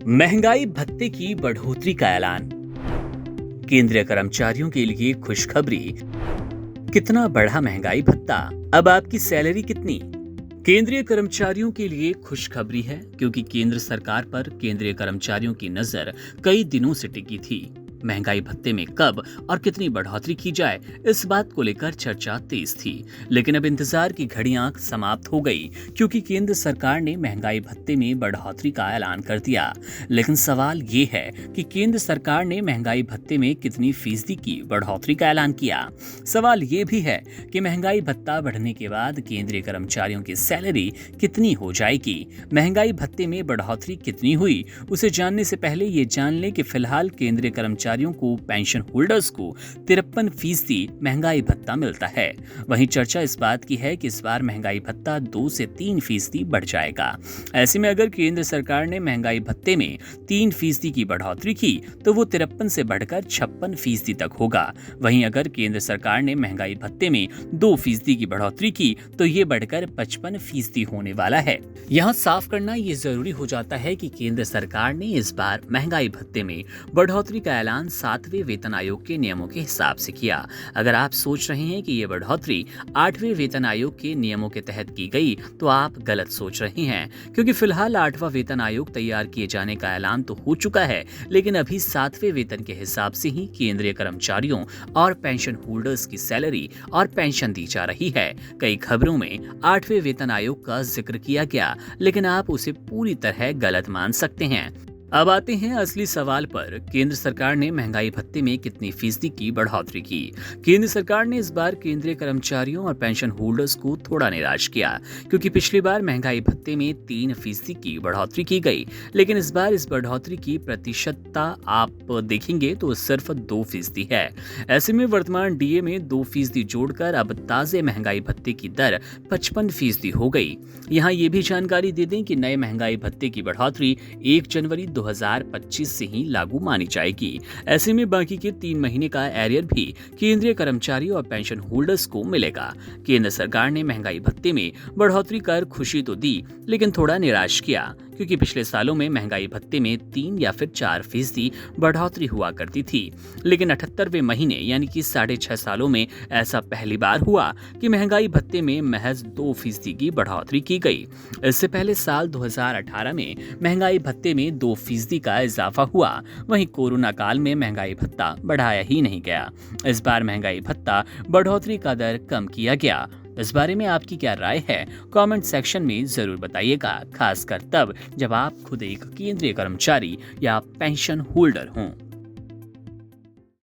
महंगाई भत्ते की बढ़ोतरी का ऐलान। केंद्रीय कर्मचारियों के लिए खुशखबरी। कितना बढ़ा महंगाई भत्ता, अब आपकी सैलरी कितनी। केंद्रीय कर्मचारियों के लिए खुशखबरी है, क्योंकि केंद्र सरकार पर केंद्रीय कर्मचारियों की नजर कई दिनों से टिकी थी। महंगाई भत्ते में कब और कितनी बढ़ोतरी की जाए, इस बात को लेकर चर्चा तेज थी। लेकिन अब इंतजार की घड़ियां समाप्त हो गई, क्योंकि केंद्र सरकार ने महंगाई भत्ते में बढ़ोतरी का ऐलान कर दिया। लेकिन सवाल ये है कि केंद्र सरकार ने महंगाई भत्ते में कितनी फीसदी की बढ़ोतरी का ऐलान किया। सवाल ये भी है कि महंगाई भत्ता बढ़ने के बाद केंद्रीय कर्मचारियों की सैलरी कितनी हो जाएगी। महंगाई भत्ते में बढ़ोतरी कितनी हुई, उसे जानने से पहले ये जान लें कि फिलहाल केंद्रीय कर्मचारियों को, पेंशन होल्डर्स को 53% महंगाई भत्ता मिलता है। वहीं चर्चा इस बात की है कि इस बार महंगाई भत्ता 2 से 3% बढ़ जाएगा। ऐसे में अगर केंद्र सरकार ने महंगाई भत्ते में 3% की बढ़ोतरी की तो वो 53 से बढ़कर 56% तक होगा। वहीं अगर केंद्र सरकार ने महंगाई भत्ते में 2% की बढ़ोतरी की तो ये बढ़कर 55% होने वाला है। यहाँ साफ करना ये जरूरी हो जाता है कि केंद्र सरकार ने इस बार महंगाई भत्ते में बढ़ोतरी का ऐलान 7वें वेतन आयोग के नियमों के हिसाब से किया। अगर आप सोच रहे हैं कि ये बढ़ोतरी 8वें वेतन आयोग के नियमों के तहत की गई तो आप गलत सोच रहे हैं, क्योंकि फिलहाल 8वां वेतन आयोग तैयार किए जाने का ऐलान तो हो चुका है, लेकिन अभी 7वें वेतन के हिसाब से ही केंद्रीय कर्मचारियों और पेंशन होल्डर्स की सैलरी और पेंशन दी जा रही है। कई खबरों में 8वें वेतन आयोग का जिक्र किया गया, लेकिन आप उसे पूरी तरह गलत मान सकते हैं। अब आते हैं असली सवाल पर। केंद्र सरकार ने महंगाई भत्ते में कितनी फीसदी की बढ़ोतरी की। केंद्र सरकार ने इस बार केंद्रीय कर्मचारियों और पेंशन होल्डर्स को थोड़ा निराश किया, क्योंकि पिछली बार महंगाई भत्ते में 3% की बढ़ोतरी की गई, लेकिन इस बार इस बढ़ोतरी की प्रतिशतता आप देखेंगे तो सिर्फ 2% है। ऐसे में वर्तमान डीए में 2% जोड़कर अब ताजे महंगाई भत्ते की दर 55% हो गई। यहाँ ये भी जानकारी दे दें कि नए महंगाई भत्ते की बढ़ोतरी 1 जनवरी 2025 से ही लागू मानी जाएगी। ऐसे में बाकी के 3 महीने का एरियर भी केंद्रीय कर्मचारी और पेंशन होल्डर्स को मिलेगा। केंद्र सरकार ने महंगाई भत्ते में बढ़ोतरी कर खुशी तो दी, लेकिन थोड़ा निराश किया, क्योंकि पिछले सालों में महंगाई भत्ते में 3 या फिर 4% बढ़ोतरी हुआ करती थी, लेकिन 78वें महीने यानी कि 6.5 सालों में ऐसा पहली बार हुआ कि महंगाई भत्ते में महज 2% की बढ़ोतरी की गई। इससे पहले साल 2018 में महंगाई भत्ते में 2% का इजाफा हुआ। वहीं कोरोना काल में महंगाई भत्ता बढ़ाया ही नहीं गया। इस बार महंगाई भत्ता बढ़ोतरी का दर कम किया गया। इस बारे में आपकी क्या राय है, कमेंट सेक्शन में जरूर बताइएगा, खासकर तब जब आप खुद एक केंद्रीय कर्मचारी या पेंशन होल्डर हों।